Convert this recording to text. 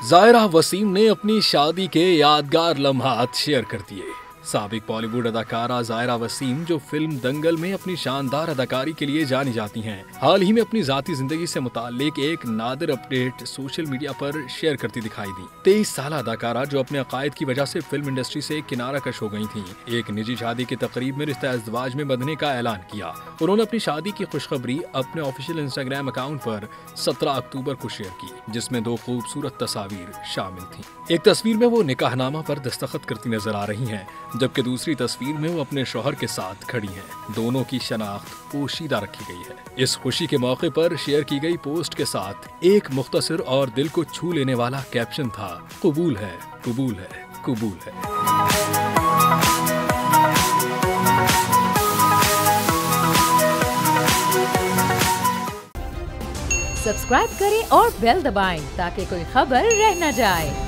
ज़ाहिरा वसीम ने अपनी शादी के यादगार लम्हात शेयर कर दिए। साबिक बॉलीवुड अदाकारा ज़ाहिरा वसीम, जो फिल्म दंगल में अपनी शानदार अदाकारी के लिए जानी जाती हैं, हाल ही में अपनी जाती जिंदगी से मुताल्लिक एक नादिर अपडेट सोशल मीडिया पर शेयर करती दिखाई दी। 23 साल अदाकारा, जो अपने अकायद की वजह से फिल्म इंडस्ट्री से किनारा कश हो गई थी, एक निजी शादी की तकरीब में रिश्ता इज़्दिवाज में बंधने का ऐलान किया। उन्होंने अपनी शादी की खुशखबरी अपने ऑफिशियल इंस्टाग्राम अकाउंट पर 17 अक्टूबर को शेयर की, जिसमें 2 खूबसूरत तस्वीर शामिल थी। एक तस्वीर में वो निकाहनामा पर दस्तखत करती नजर आ रही हैं, जबकि दूसरी तस्वीर में वो अपने शौहर के साथ खड़ी हैं। दोनों की शनाख्त पोशीदा रखी गई है। इस खुशी के मौके पर शेयर की गई पोस्ट के साथ एक मुख्तसर और दिल को छू लेने वाला कैप्शन था, कबूल है, कबूल है, कबूल है। सब्सक्राइब करें और बेल दबाएं ताकि कोई खबर रह न जाए।